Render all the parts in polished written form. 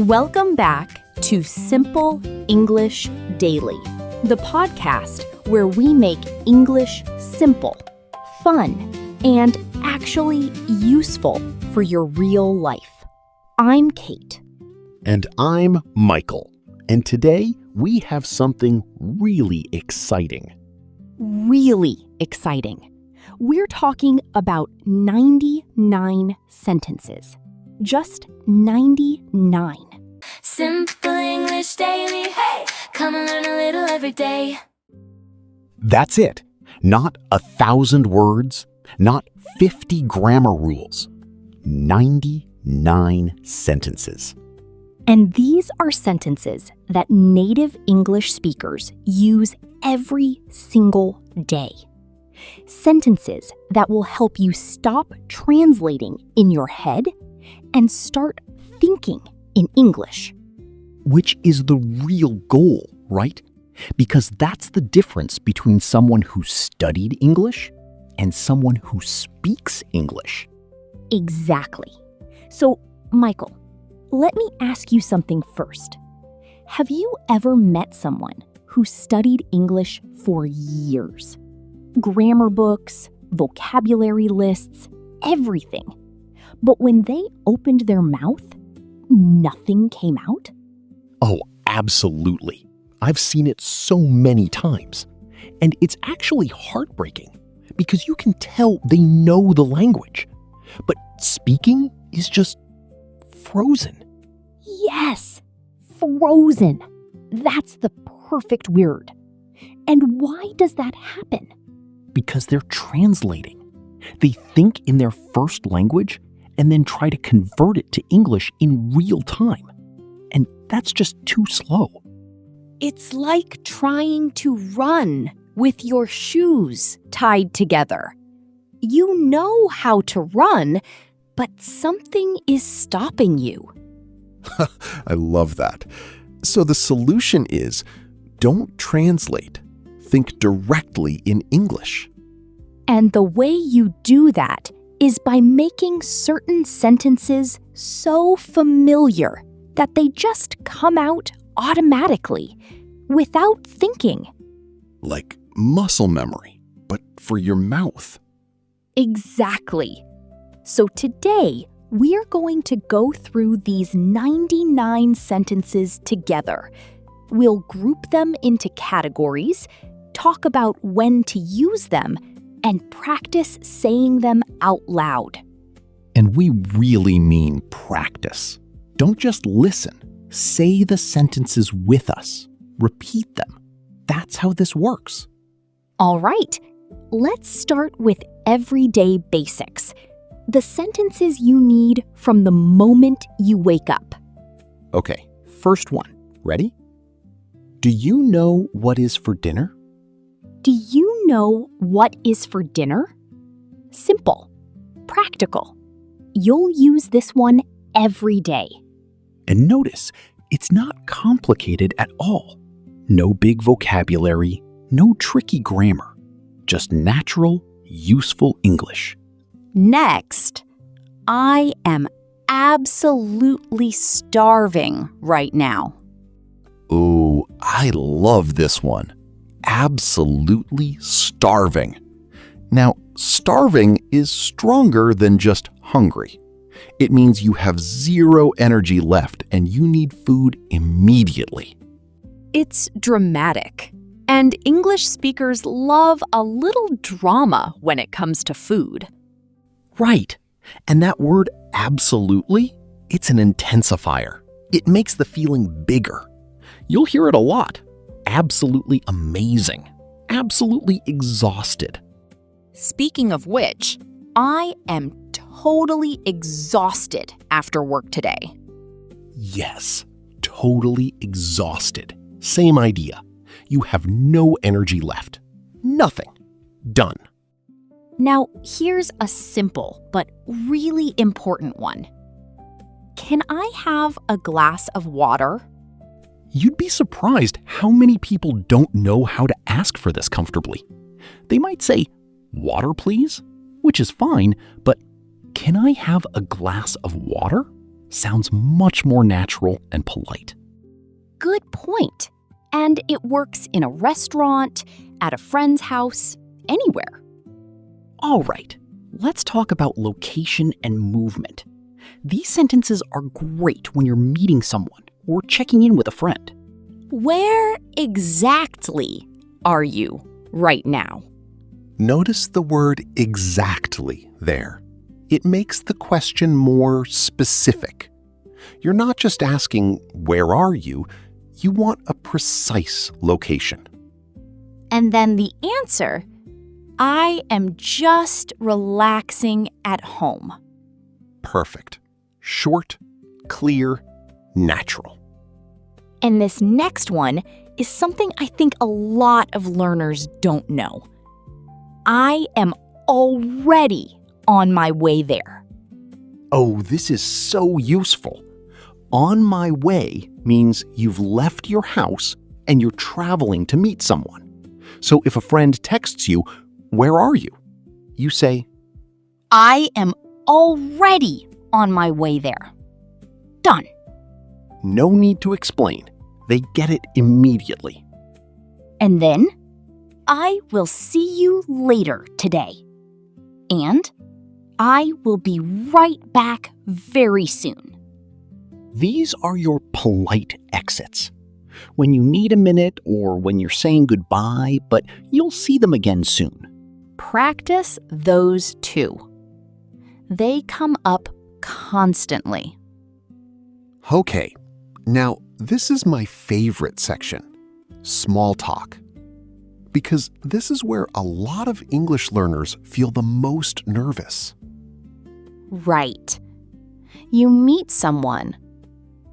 Welcome back to Simple English Daily, the podcast where we make English simple, fun, and actually useful for your real life. I'm Kate. And I'm Michael. And today we have something really exciting. Really exciting. We're talking about 99 sentences. Just 99. Simple English Daily, hey, come and learn a little every day. That's it. Not 1,000 words, not 50 grammar rules. 99 sentences. And these are sentences that native English speakers use every single day. Sentences that will help you stop translating in your head and start thinking in English. Which is the real goal, right? Because that's the difference between someone who studied English and someone who speaks English. Exactly. So, Michael, let me ask you something first. Have you ever met someone who studied English for years? Grammar books, vocabulary lists, everything. But when they opened their mouth, nothing came out? Oh, absolutely. I've seen it so many times. And it's actually heartbreaking because you can tell they know the language. But speaking is just frozen. Yes, frozen. That's the perfect word. And why does that happen? Because they're translating. They think in their first language and then try to convert it to English in real time. And that's just too slow. It's like trying to run with your shoes tied together. You know how to run, but something is stopping you. I love that. So the solution is, don't translate. Think directly in English. And the way you do that is by making certain sentences so familiar that they just come out automatically, without thinking. Like muscle memory, but for your mouth. Exactly. So today, we're going to go through these 99 sentences together. We'll group them into categories, talk about when to use them, and practice saying them out loud. And we really mean practice. Don't just listen. Say the sentences with us. Repeat them. That's how this works. All right, let's start with everyday basics. The sentences you need from the moment you wake up. Okay, first one. Ready? Do you know what is for dinner? Do you know what is for dinner? Simple, practical. You'll use this one every day. And notice, it's not complicated at all. No big vocabulary, no tricky grammar. Just natural, useful English. Next, I am absolutely starving right now. Ooh, I love this one. Absolutely starving. Now, starving is stronger than just hungry. It means you have zero energy left and you need food immediately. It's dramatic, and English speakers love a little drama when it comes to food. Right. And that word absolutely, it's an intensifier. It makes the feeling bigger. You'll hear it a lot. Absolutely amazing. Absolutely exhausted. Speaking of which, I am totally exhausted after work today. Yes, totally exhausted. Same idea. You have no energy left. Nothing. Done. Now, here's a simple but really important one. Can I have a glass of water? You'd be surprised how many people don't know how to ask for this comfortably. They might say, "Water, please?" which is fine, but "Can I have a glass of water?" sounds much more natural and polite. Good point. And it works in a restaurant, at a friend's house, anywhere. All right, let's talk about location and movement. These sentences are great when you're meeting someone or checking in with a friend. Where exactly are you right now? Notice the word exactly there. It makes the question more specific. You're not just asking, where are you? You want a precise location. And then the answer, I am just relaxing at home. Perfect. Short, clear, natural. And this next one is something I think a lot of learners don't know. I am already on my way there. Oh, this is so useful. On my way means you've left your house and you're traveling to meet someone. So if a friend texts you, where are you? You say, I am already on my way there. Done. no need to explain. They get it immediately. And then, I will see you later today. And I will be right back very soon. These are your polite exits. When you need a minute or when you're saying goodbye, but you'll see them again soon. Practice those too. They come up constantly. Okay, now this is my favorite section, small talk. Because this is where a lot of English learners feel the most nervous. Right. You meet someone,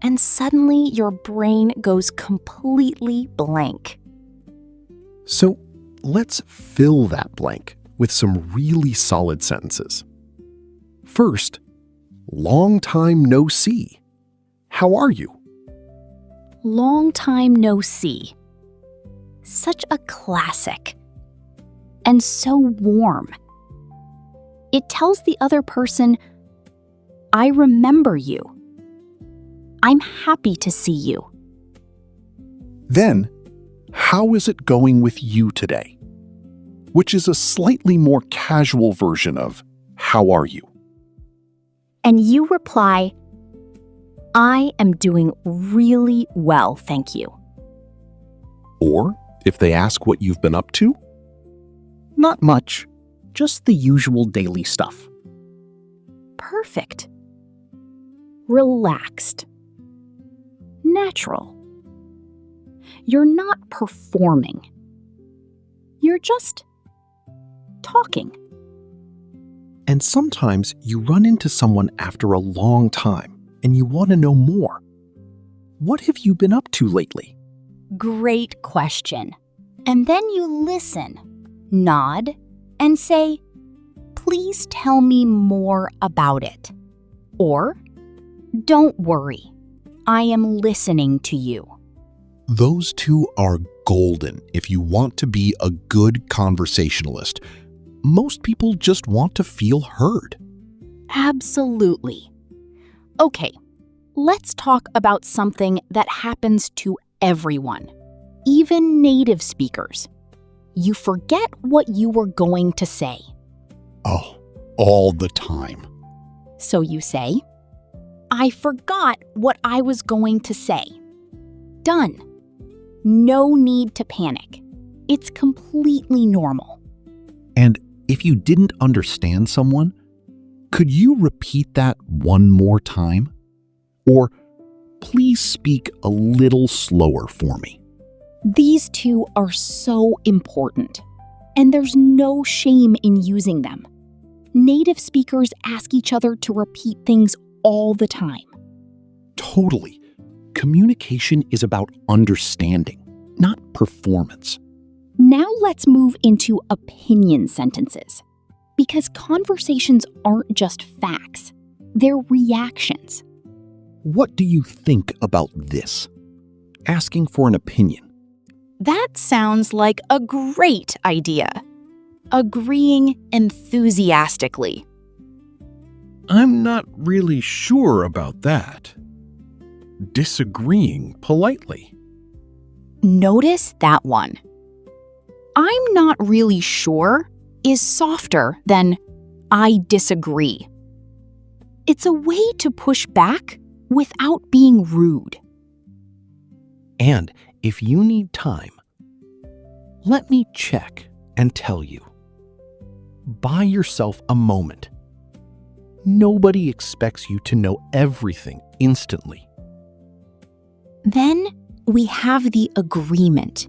and suddenly your brain goes completely blank. So let's fill that blank with some really solid sentences. First, long time no see. How are you? Long time no see. Such a classic. And so warm. It tells the other person, I remember you. I'm happy to see you. Then, how is it going with you today? Which is a slightly more casual version of, how are you? And you reply, I am doing really well, thank you. Or, if they ask what you've been up to, Not much, just the usual daily stuff. Perfect. Relaxed. Natural. You're not performing. You're just talking. and sometimes you run into someone after a long time and you want to know more. What have you been up to lately? Great question. And then you listen, nod, and say, please tell me more about it. Or, don't worry, I am listening to you. Those two are golden if you want to be a good conversationalist. Most people just want to feel heard. Absolutely. Okay, let's talk about something that happens to everyone, even native speakers. You forget what you were going to say. Oh, all the time. So you say, I forgot what I was going to say. Done. No need to panic. It's completely normal. And if you didn't understand someone, could you repeat that one more time? Or please speak a little slower for me. These two are so important, and there's no shame in using them. Native speakers ask each other to repeat things all the time. Totally. Communication is about understanding, not performance. Now let's move into opinion sentences. Because conversations aren't just facts, they're reactions. What do you think about this? Asking for an opinion. That sounds like a great idea. Agreeing enthusiastically. I'm not really sure about that. Disagreeing politely. Notice that one. I'm not really sure is softer than I disagree. It's a way to push back without being rude. And if you need time, let me check and tell you. Buy yourself a moment. Nobody expects you to know everything instantly. Then we have the agreement.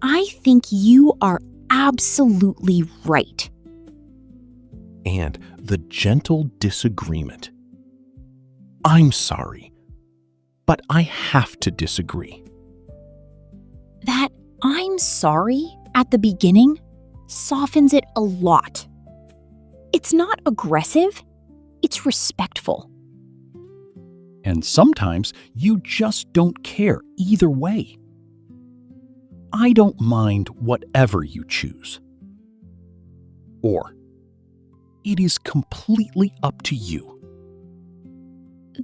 I think you are absolutely right. And the gentle disagreement. I'm sorry, but I have to disagree. That I'm sorry at the beginning softens it a lot. It's not aggressive, it's respectful. And sometimes you just don't care either way. I don't mind whatever you choose. Or, it is completely up to you.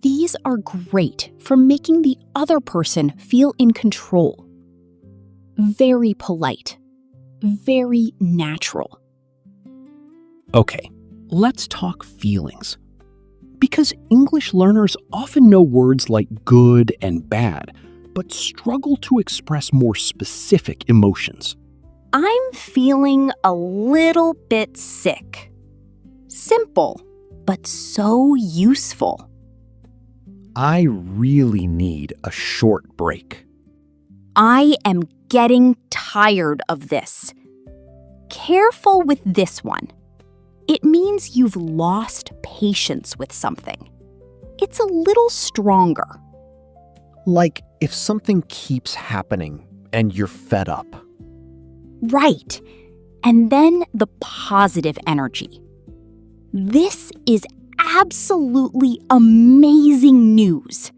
These are great for making the other person feel in control. Very polite. Very natural. Okay, let's talk feelings. Because English learners often know words like good and bad, but struggle to express more specific emotions. I'm feeling a little bit sick. Simple, but so useful. I really need a short break. I am getting tired of this. Careful with this one. It means you've lost patience with something. It's a little stronger. Like if something keeps happening and you're fed up. Right. And then the positive energy. This is absolutely amazing news.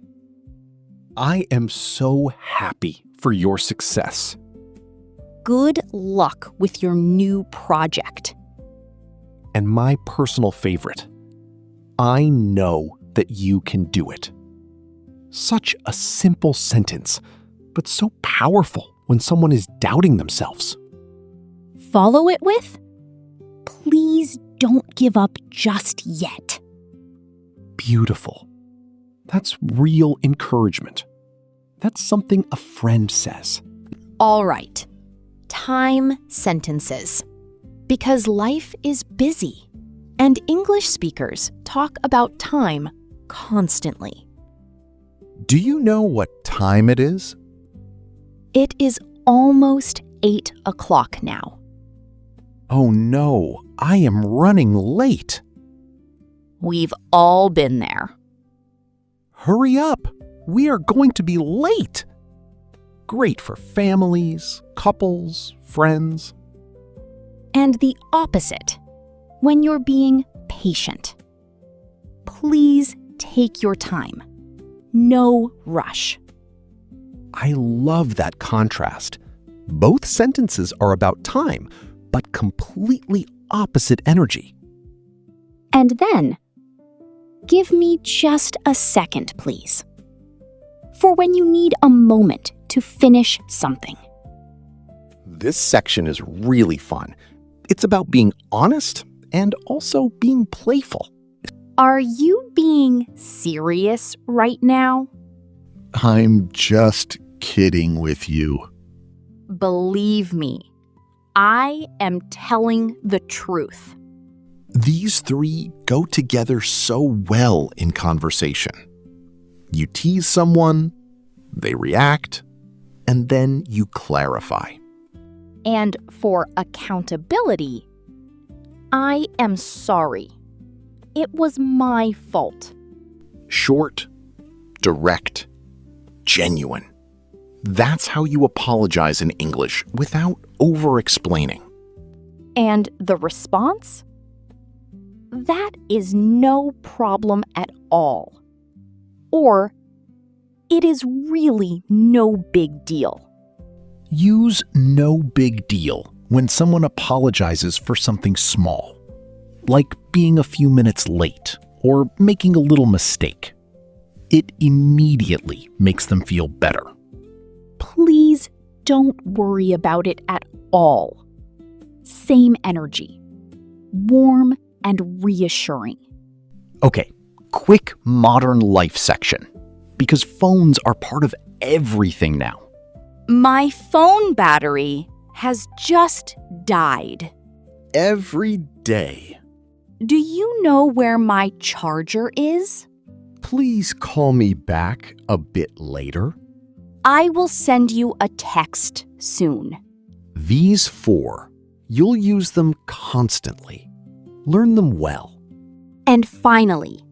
I am so happy for your success. Good luck with your new project. And my personal favorite, I know that you can do it. Such a simple sentence, but so powerful when someone is doubting themselves. Follow it with, please don't give up just yet. Beautiful. That's real encouragement. That's something a friend says. All right. Time sentences. Because life is busy, and English speakers talk about time constantly. Do you know what time it is? It is almost 8 o'clock now. Oh no, I am running late. We've all been there. Hurry up, we are going to be late. Great for families, couples, friends. And the opposite, when you're being patient. Please take your time. No rush. I love that contrast. Both sentences are about time, but completely opposite energy. And then, give me just a second, please. For when you need a moment to finish something. This section is really fun. It's about being honest and also being playful. Are you being serious right now? I'm just kidding with you. Believe me, I am telling the truth. These three go together so well in conversation. You tease someone, they react, and then you clarify. And for accountability, I am sorry. It was my fault. Short, direct, genuine. That's how you apologize in English without over-explaining. And the response? That is no problem at all. Or, it is really no big deal. Use no big deal when someone apologizes for something small. like being a few minutes late or making a little mistake. It immediately makes them feel better. Please don't worry about it at all. Same energy. Warm and reassuring. Okay, quick modern life section, because phones are part of everything now. My phone battery has just died. Every day. Do you know where my charger is? Please call me back a bit later. I will send you a text soon. These 4, you'll use them constantly. Learn them well. And finally,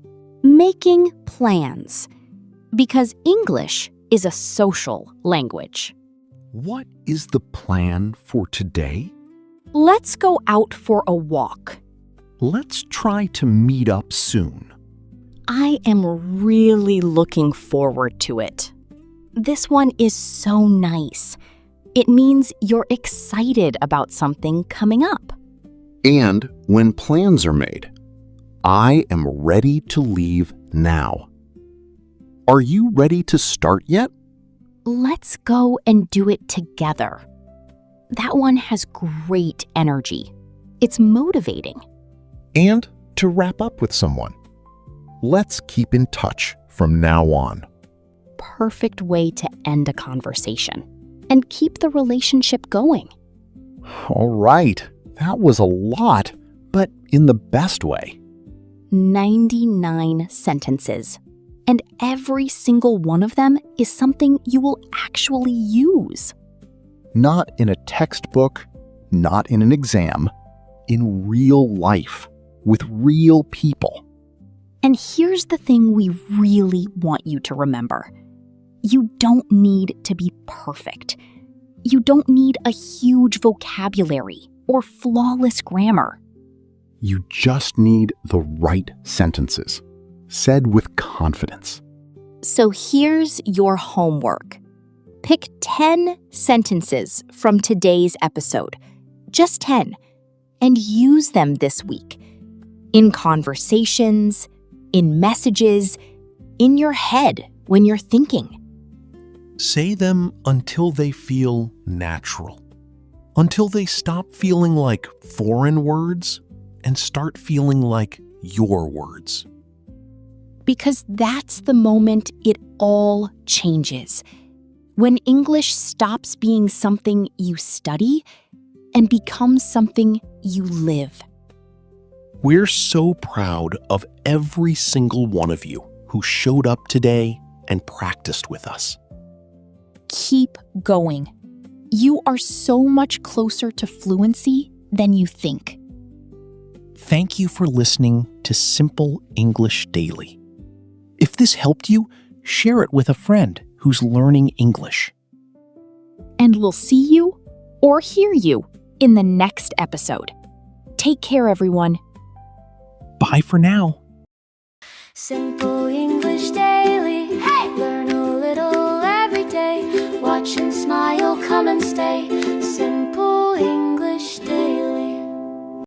making plans. Because English is a social language. What is the plan for today? Let's go out for a walk. Let's try to meet up soon. I am really looking forward to it. This one is so nice. It means you're excited about something coming up. And when plans are made, I am ready to leave now. Are you ready to start yet? Let's go and do it together. That one has great energy. It's motivating. And to wrap up with someone. Let's keep in touch from now on. Perfect way to end a conversation and keep the relationship going. All right, that was a lot, but in the best way. 99 sentences. And every single one of them is something you will actually use. Not in a textbook, not in an exam, in real life, with real people. And here's the thing we really want you to remember. You don't need to be perfect. You don't need a huge vocabulary or flawless grammar. You just need the right sentences, said with confidence. So here's your homework. Pick 10 sentences from today's episode, just 10, and use them this week. In conversations, in messages, in your head when you're thinking. Say them until they feel natural, until they stop feeling like foreign words and start feeling like your words. Because that's the moment it all changes. When English stops being something you study and becomes something you live. We're so proud of every single one of you who showed up today and practiced with us. Keep going. You are so much closer to fluency than you think. Thank you for listening to Simple English Daily. If this helped you, share it with a friend who's learning English. And we'll see you or hear you in the next episode. Take care, everyone. Bye for now. Simple English daily. Hey! Learn a little every day. Watch and smile, come and stay.